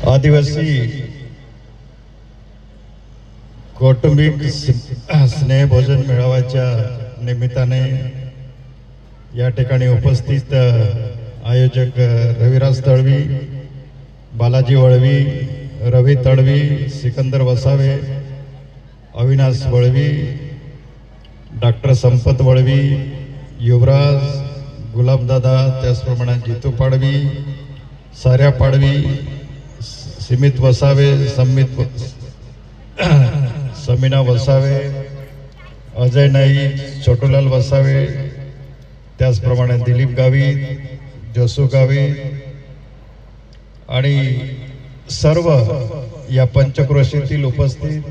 आदिवासी कौटुंबिक स्नेह भोजन मेळाव्याच्या निमित्ताने या ठिकाणी उपस्थित आयोजक रविराज तळवी, बालाजी वळवी, रवी तळवी, सिकंदर वसावे, अविनाश वळवी, डॉक्टर संपत वळवी, युवराज, गुलाबदादा, त्याचप्रमाणे जितू पाडवी, साऱ्या पाडवी, सिमित वसावे, समीना वसावे, अजय नाईक, छोटूलाल वसावे, त्याचप्रमाणे दिलीप गावी, जोसू गावी आणि सर्व या पंचक्रोशीतील उपस्थित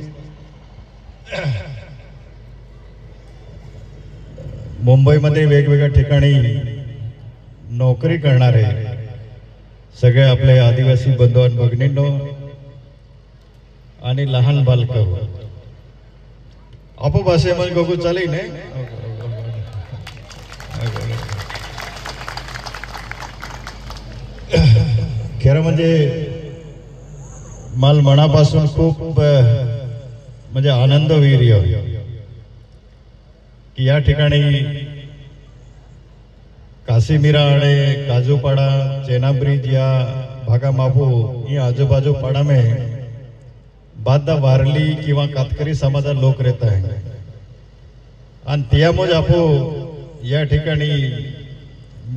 मुंबईमध्ये वेगवेगळ्या ठिकाणी नोकरी करणारे सगळे आपले आदिवासी बंधू आणि भगिनींनो आणि लहान बालक आपो भाषेमध्ये बघू चालेल ने खरं म्हणजे मला मनापासून खूप म्हणजे आनंद होईल की या ठिकाणी कासीमिरा आणि काजूपाडा, चेना ब्रिज या भागा मापू ये आजूबाजू पाड़ा में बादा वारली किंवा कातकरी समाजा लोक रहता है आणि त्यामुळे आपो या ठिकाणी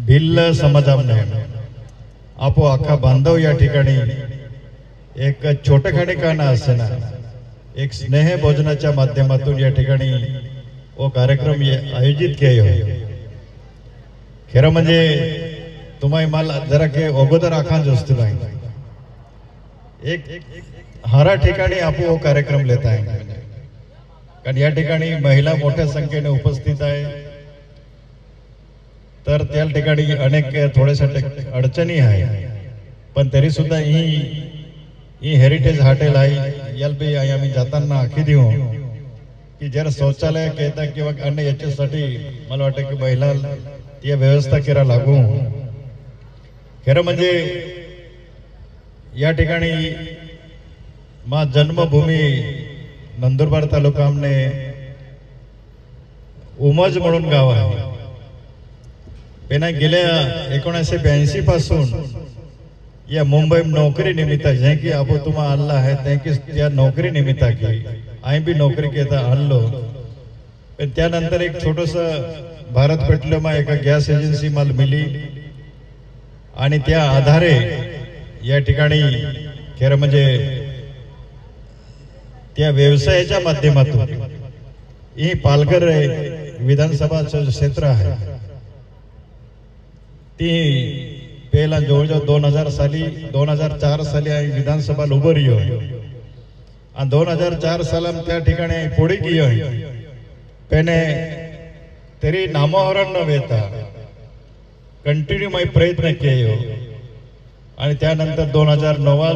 भिल्ल समाजामध्ये आपो अख्खा बांधव या ठिकाणी एक छोटे खाणे का ना असना एक स्नेह भोजनाच्या माध्यमातून या ठिकाणी वो कार्यक्रम आयोजित केले खरं म्हणजे तुम्हाला मला जरा के अगोदर आखांच असतो एक हरा ठिकाणी आपण वो कार्यक्रम लेत आहे कारण या ठिकाणी महिला मोठ्या संख्येने उपस्थित आहे तर त्या ठिकाणी अनेक थोड्याशा अडचणी आहे पण तरी सुद्धा ही हेरिटेज हॉटेल आहे याला बी आम्ही जाताना आखी देऊ की जरा शौचालय कहता किंवा अन्य याच्यासाठी मला वाटतं की महिला ती व्यवस्था करा लागू खरं म्हणजे या ठिकाणी मा जन्मभूमी नंदुरबार तालुकामने उमज म्हणून गाव आहे पेना गेल्या 1982 पासून या मुंबई नौकरी निमित्त जे की आपण तुम्हा आल्ला आहे ते की त्या नौकरी निमित्त की आम्ही बी नौकरी केता आणलो पण त्यानंतर एक छोटस भारत पेट्रोलियम एका गॅस एजन्सी मला मिली आणि त्या आधारे या ठिकाणी खरं म्हणजे त्या व्यवसायाच्या माध्यमातून ही पालघर विधानसभाचं क्षेत्र आहे ती पहिला जवळजवळ 2004 साली आई विधानसभा उभं रियो आणि 2004 सालात त्या ठिकाणी पुढे गियो पेने तरी नामावरण न वेता कंटिन्यू माई प्रयत्न केयो आणि त्यानंतर 2009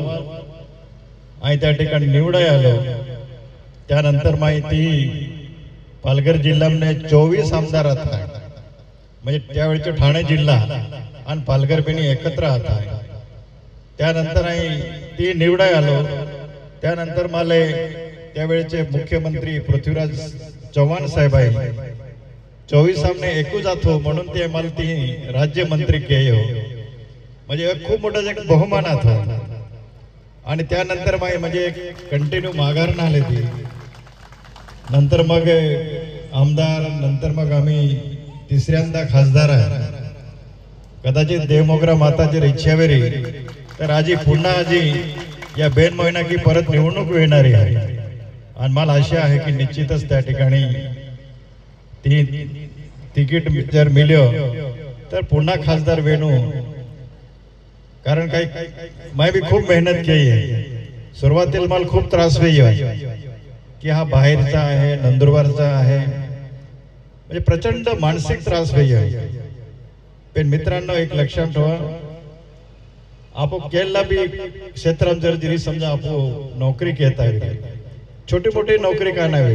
आणि त्या ठिकाणी निवडाय आलो त्यानंतर माहिती पालघर जिल्ह्यामध्ये 24 आमदार आता म्हणजे त्यावेळेचे ठाणे जिल्हा आणि पालघर बेनी एकत्र आता त्यानंतर ती निवडाय आलो त्यानंतर मला त्यावेळेचे मुख्यमंत्री पृथ्वीराज चव्हाण साहेब आहे 24 सामने एकू जातो म्हणून ते मला ती राज्यमंत्री केयो म्हणजे खूप मोठा एक बहुमान आता आणि त्यानंतर म्हणजे कंटिन्यू माघार आले ती नंतर मग आमदार नंतर मग आम्ही तिसऱ्यांदा खासदार आहे कदाचित देवमोगरा माताची इच्छावेरी तर आजी पुन्हा आजी या बेन महिना की परत निवडणूक येणारी आहे आणि मला आशा आहे की निश्चितच त्या ठिकाणी ती तिकीट जर मिळो तर पुन्हा खासदार वेणू कारण काही मैं भी खूप मेहनत केली आहे सुरुवातीला मला खूप त्रास होईल की हा बाहेरचा आहे नंदुरबारचा आहे म्हणजे प्रचंड मानसिक त्रास होईल पण मित्रांनो एक लक्षात ठेवा आपो केला भी क्षेत्रात जर जरी समजा आपो नोकरी घेता छोटी मोठी नोकरी का नाही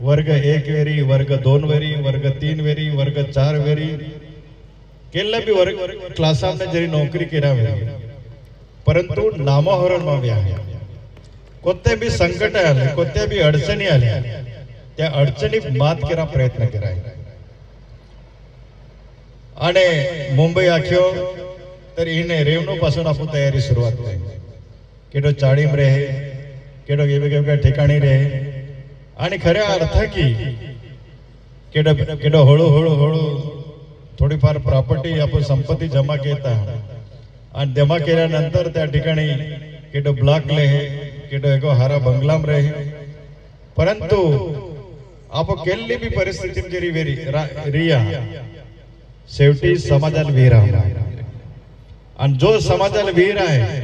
वर्ग 1 वेरी वर्ग 2 वेरी वर्ग 3 वेरी वर्ग 4 वेरी केला भी वर्ग क्लासामध्ये जरी नोकरी केला परंतु नामोहरण माव्या कोणते बी संकट आले कोणत्या बी अडचणी आल्या त्या अडचणी मात करा प्रयत्न कराय आणि मुंबई आख्यो तर इने रेवणू पासून आपण तयारी सुरुवात केली केडो चाळीम रे केडो वेगवेगळ्या ठिकाणी रे आणि खऱ्या अर्थ की केडो केडो हळूहळू थोडीफार प्रॉपर्टी आपण संपत्ती जमा केता आणि जमा केल्यानंतर त्या ठिकाणी केडो ब्लॉक ले केडो एगो हारा बंगलाम रे परंतु आपण केल्ली बी परिस्थिती जरी वेरी रिया शेवटी समाजाला वीर आणि जो समाजाला वीर आहे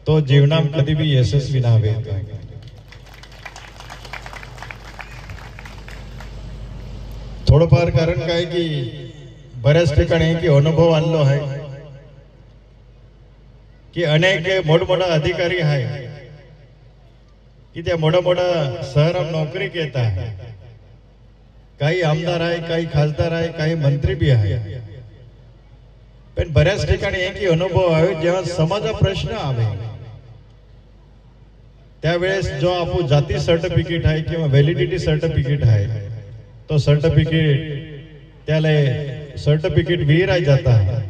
तो जीवनात कधी बी यशस्वी नावे थोडंफार कारण काय की बऱ्याच ठिकाणी की अनुभव आणलो आहे की अनेक मोठमोठा अधिकारी आहे की त्या मोठा शहरात नोकरी घेत आहे काही आमदार आहे काही खासदार आहे काही मंत्री बी आहे पण बऱ्याच ठिकाणी एक अनुभव आहे जेव्हा समाजा प्रश्न आवे त्यावेळेस जो आपण जाती सर्टिफिकेट आहे किंवा व्हॅलिडिटी सर्टिफिकेट आहे तो सर्टिफिकेट त्याला सर्टिफिकेट विहिराय जाता है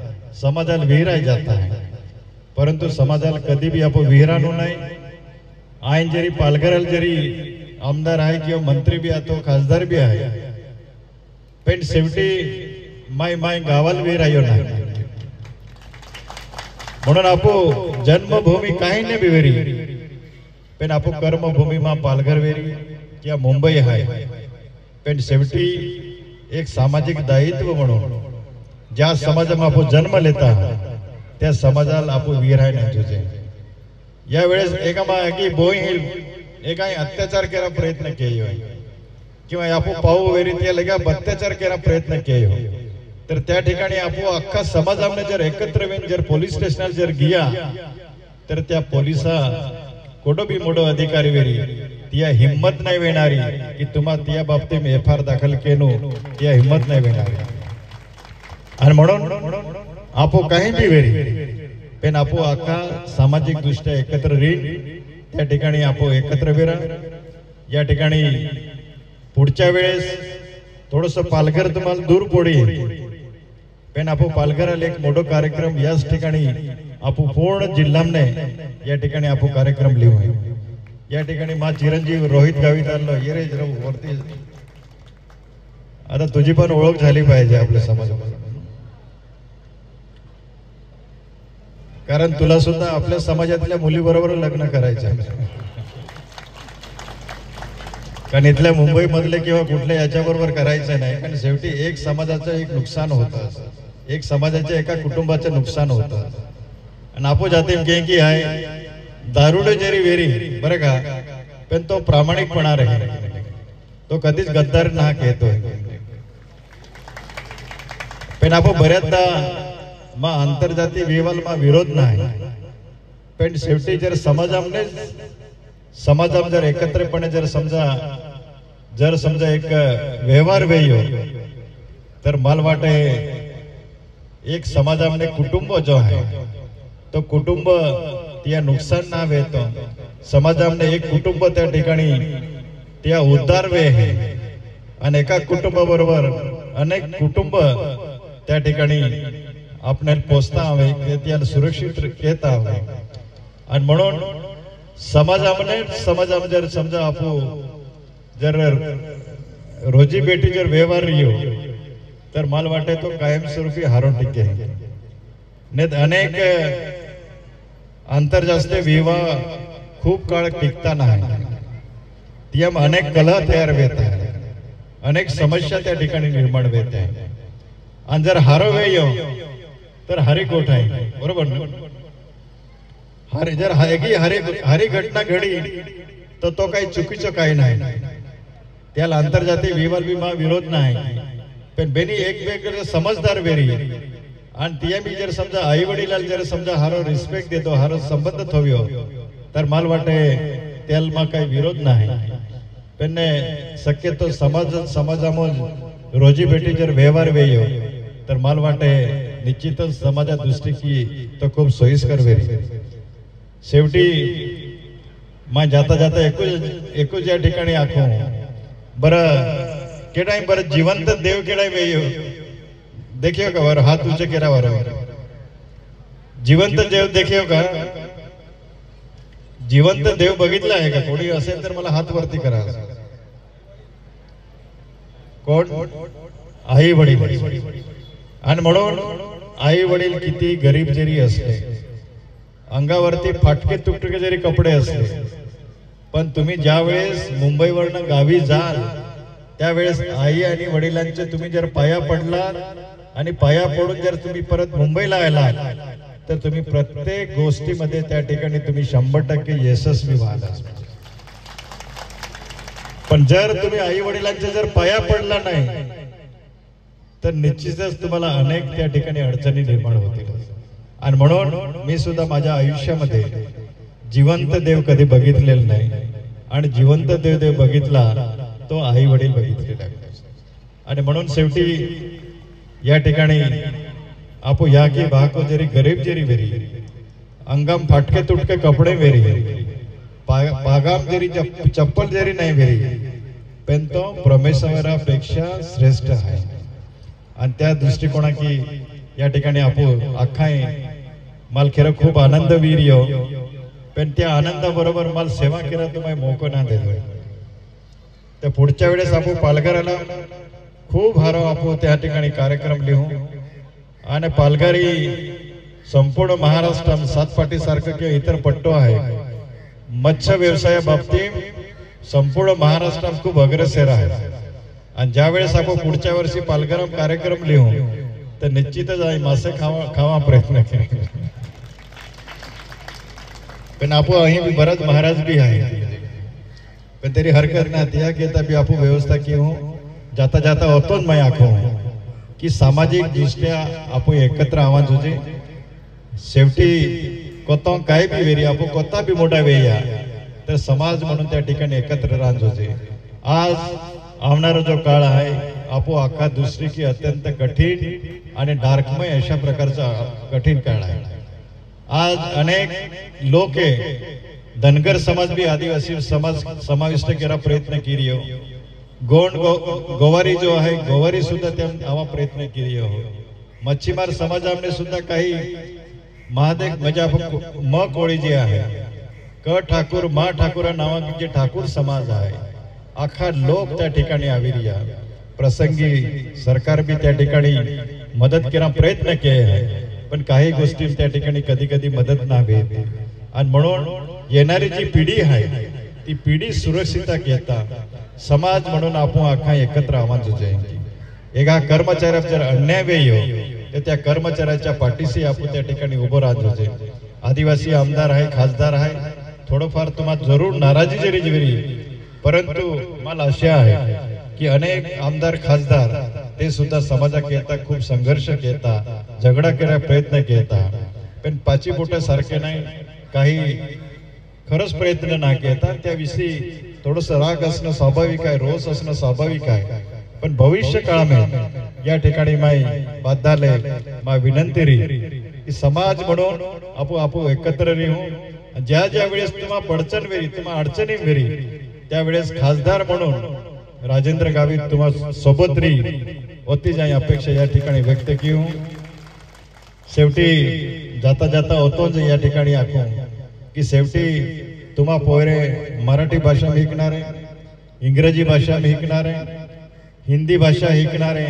समाजाला विहिराय जाता है परंतु समाजाला कधी बी आपण विहिरानो नाही आयन जरी पालघराला जरी आमदार आहे किंवा मंत्री बी आहे तो खासदार बी आहे पण शेवटी माय गावाला विहिरायो नाही म्हणून आपण जन्मभूमी काही नाही बिवेरी पण आपण कर्मभूमी मा पालघर वेरी किंवा मुंबई आहे पण शेवटी एक सामाजिक दायित्व म्हणून ज्या समाजात आपण जन्म लेता त्या समाजाला आपण विराय नाही तुझे यावेळेस एका मागे बोई एका अत्याचार केला प्रयत्न केयो किंवा आपण पाहू वेरी त्या लगा अत्याचार केला प्रयत्न केयो तर त्या ठिकाणी आपण अख्खा समाजाने जर एकत्र येऊन जर पोलीस स्टेशनला जर गिया तर त्या पोलिसा कोडो बी मोडो अधिकारी वेरी तिया हिम्मत नाही वेणारी की तुम्हा तिया बाबतीत एफआर दाखल केनो तिया हिम्मत नाही वेणारी आणि म्हणून आपो काही बी वेरी पण आपो अख्खा सामाजिक दृष्ट्या एकत्र राहील त्या ठिकाणी आपो एकत्र वेरा या ठिकाणी पुढच्या वेळेस थोडंसं पालघर तुम्हाला दूर पडी पण आपण पालघराला एक मोठा कार्यक्रम याच ठिकाणी आपण पूर्ण जिल्ह्याने या ठिकाणी आपण कार्यक्रम लिहू या ठिकाणी मा चिरंजीव रोहित गावित आलो ये रे वरती आता तुझी पण ओळख झाली पाहिजे आपल्या समाजामध्ये कारण तुला सुद्धा आपल्या समाजातल्या मुलीबरोबर लग्न करायचं कारण इथल्या मुंबई मधले किंवा कुठल्या याच्याबरोबर करायचं नाही कारण शेवटी एक समाजाचं एक नुकसान होतं एक समाजाच्या एका कुटुंबाचं नुकसान होतं आणि आपण जाते की आहे दारुडे जरी वेरी बरं का पण तो प्रामाणिकपणा आहे तो कधीच गद्दार ना घेतोय पण आपण बऱ्याचदा मा आंतरजातीय विवाद मा विरोध नाही पण शेवटी जर समाजामध्ये जर एकत्रपणे जर समजा एक व्यवहार वेयो तर मला वाटे एक समाजामध्ये कुटुंब जो आहे तो कुटुंब त्या नुकसान ना वेतो समाजामध्ये एक कुटुंब त्या ठिकाणी त्या उद्धार वे आहे आणि एका कुटुंबाबरोबर अनेक कुटुंब त्या ठिकाणी आपल्याला पोचता हवे त्याला सुरक्षित घेता हवे आणि म्हणून समाजामध्ये जर समजा आपण जर रोजी बेटी जर व्यवहार रियो तर मला वाटे तो कायमस्वरूपी हारून टिके नाही अनेक आंतरराष्ट्रीय विवाह खूप काळ टिकता नाही तियाम अनेक कलह तयार होत आहे अनेक समस्या त्या ठिकाणी निर्माण होत आहे आणि जर हारो वेयो तर हरी कोठ आहे बरोबर ना हरी जर हरी घटना घडी तर तो काही चुकीचं काही नाही त्याला आंतरजातीय विवाह विरोध नाही पण बेनी एक समजदार वेरी आणि तिया बी जर समजा आई वडिलाला जर समजा हारो रिस्पेक्ट देतो हारो संबंध थोव्यो तर मला वाटे त्याला काही विरोध नाही पण शक्यतो समाजामध्ये रोजी बेटी जर व्यवहार वेयो तर मला वाटे निश्चितच समाजा दृष्टिकी तो खूप सोयीस्कर वेरी शेवटी मग जाता जाता एकूच या ठिकाणी आखो बरं केडाय बरं जिवंत देव केडाय वेयो देखियो का वर हात ऊंचे केरा वर जिवंत देव देखियो का जिवंत देव बघितला आहे का कोणी असेल तर मला हात वरती करा कोण आई वडील आणि म्हणून आई वडील किती गरीब जरी असले अंगावरती फाटके तुटके जरी कपडे असले पण तुम्ही ज्या वेळेस मुंबईवरनं गावी जाल त्यावेळेस आई आणि वडिलांचे तुम्ही जर पाया पडलात आणि पाया पडून जर तुम्ही परत मुंबईला आलात तर तुम्ही प्रत्येक गोष्टीमध्ये त्या ठिकाणी तुम्ही 100% यशस्वी व्हाल पण जर तुम्ही आई वडिलांचे जर पाया पडला नाही तर निश्चितच तुम्हाला अनेक त्या ठिकाणी अडचणी निर्माण होतील आणि म्हणून मी सुद्धा माझ्या आयुष्यामध्ये जिवंत देव कधी बघितलेला नाही आणि जिवंत देव बघितला तो आई वडील बघितलेला आणि म्हणून शेवटी या ठिकाणी आपो या की बाको जरी गरीब जरी वेरी अंगाम फाटके तुटके कपडे वेरी पागाम जरी चप्पल जरी नाही वेरी पण तो परमेश्वरापेक्षा श्रेष्ठ आहे आणि त्या दृष्टिकोनाकी या ठिकाणी आपो अख्खाय मला खरं खूप आनंद वीर यो पण त्या आनंदाबरोबर मला सेवा केला तुम्हाला मोको ना देतोय तर पुढच्या वेळेस आपण पालघराला खूप हारो आपो त्या ठिकाणी कार्यक्रम लिहू आणि पालघरी संपूर्ण महाराष्ट्रात सातपाटी सारखं किंवा इतर पट्टो आहे मत्स्य व्यवसाया बाबतीत संपूर्ण महाराष्ट्रात खूप अग्रेसर आहे आणि ज्या वेळेस आपण पुढच्या वर्षी पालघरात कार्यक्रम लिहू तर निश्चितच आहे मासे खावा प्रयत्न केला पण आपण અહીં बराच महाराज भी आहे पण तरी हरकत नाही या घेता भी आपण व्यवस्था की हूँ जाता जाता होतोच मैं आखो की सामाजिक दृष्ट्या आपण एकत्र आवाज होते शेवटी कोता काय बी वेरी आपण कोता बी मोठा वेया तर समाज म्हणून त्या ठिकाणी एकत्र राहत होते आज आवणारा जो काळ आहे आपो अख्खा दुसरी की अत्यंत कठीण आणि डार्कमय अशा प्रकारचा कठीण काळ आहे आज अनेक लोक धनगर समाज भी आदिवासी समाज समाविष्ट करा प्रयत्न केली हो गोंड गोवारी जो आहे गोवारी सुद्धा त्या आवा प्रयत्न केली हो मच्छीमार समाजामध्ये सुद्धा काही महादेव म्हणजे म कोळी जी आहे क ठाकूर मा ठाकूर नावाचे ठाकूर समाज आहे अख्खा लोक त्या ठिकाणी आविरिया प्रसंगी सरकार भी त्या ठिकाणी मदत करा प्रयत्न केले आहे पण काही गोष्टी त्या ठिकाणी कधी कधी मदत ना भेट आणि म्हणून येणारी जी पिढी आहे ती पिढी सुरक्षित घेता समाज म्हणून आपण अख्खा एकत्र आवाज जाईल एका कर्मचाऱ्यावर जर अन्याय वेयो तर त्या कर्मचाऱ्याच्या पाठीशी आपण त्या ठिकाणी उभं राहत होते आदिवासी आमदार आहे खासदार आहे थोडंफार तुम्हाला जरूर नाराजी जरी जरी परंतु मला असे आहे की अनेक आमदार खासदार ते सुद्धा समाजाकरता खूप संघर्ष घेता झगडा करायचा प्रयत्न घेता पण पाची बोटा सारखे नाही काही खरंच प्रयत्न ना घेता त्याविषयी थोडस राग असणं स्वाभाविक आहे रोष असणं स्वाभाविक आहे पण भविष्य काळामध्ये या ठिकाणी माई बाधाले मा विनंती री की समाज म्हणून आपण एकत्र राहू ज्या ज्या वेळेस तुम्हा पडचण वेरी तुम्हा अडचणी वेरी त्यावेळेस खासदार म्हणून राजेंद्र गावित तुम्हा सोबत री होती जाई अपेक्षा या ठिकाणी व्यक्त केऊ शेवटी जाता जाता होतोच या ठिकाणी आखू की शेवटी तुम्हा पोरे मराठी भाषा में शिकणारे इंग्रजी भाषा में शिकणारे हिंदी भाषा शिकणारे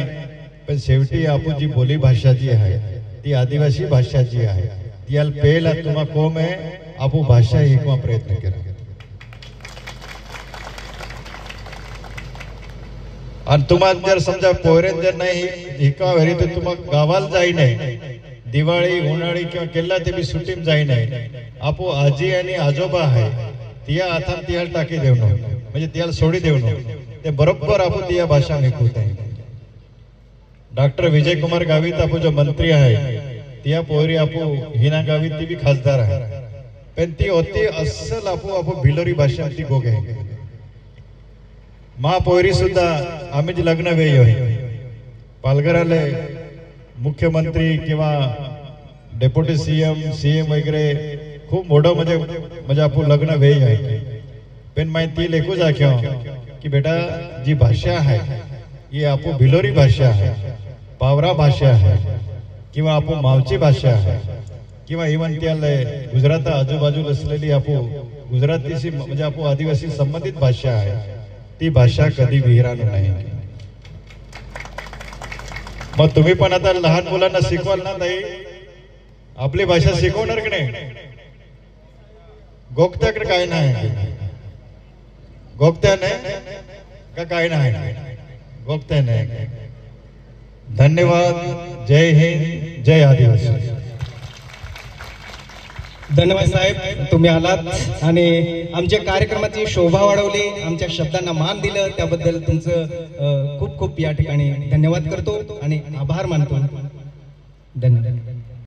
पण शेवटी आपण जी बोली भाषा जी आहे ती आदिवासी भाषा जी आहे ती याला पहिला तुम्हा कोम आहे आपण भाषा शिकवा प्रयत्न करा आणि तुम्हाला जर समजा पोरे जर नाही शिकवा वेरी तर तुम्हाला गावाला जाई नाही दिवाळी उन्हाळी किंवा केला ते बी सुटीम जाई नाही आपो आजी आणि आजोबा आहे तिया हातान तियाला टाकी देऊ म्हणजे तियाला सोडी देऊ ते बरोबर आपण तिया भाषा शिकवत आहे डॉक्टर विजय कुमार गावित आपण जो मंत्री आहे तिया पोरी आपू हिना गावित ती बी खासदार आहे पण ती होती अस्सल आपण भिलोरी भाषा ती गोगे मा पोरी सुद्धा आम्ही जी लग्न वेय पालघराले मुख्यमंत्री किंवा डेप्युटी सीएम वगैरे खूप मोठं म्हणजे आपण लग्न वेळ आहे पण मैं ती लेखू जाख्यो की बेटा जी भाषा है ये आपू भिलोरी भाषा है, पावरा भाषा है किंवा आपू मावची भाषा है किंवा इवन त्याला गुजरात आजूबाजूला असलेली आपू गुजरातीशी म्हणजे आपू आदिवासी संबंधित भाषा आहे ती भाषा कधी विहिराणू नाही। मग तुम्ही पण आता लहान मुलांना शिकवाल ना ताई आपली भाषा शिकवणार की नाही? गोगत्याकडे काय नाही, गोगत्या नाही का काय नाही, गोगत्या नाही। धन्यवाद। जय हिंद, जय आदिवासी। धन्यवाद साहेब, तुम्ही आलात आणि आमच्या कार्यक्रमाची शोभा वाढवली, आमच्या शब्दांना मान दिलं त्याबद्दल तुमचं खूप खूप या ठिकाणी धन्यवाद करतो आणि आभार मानतो। धन्यवाद।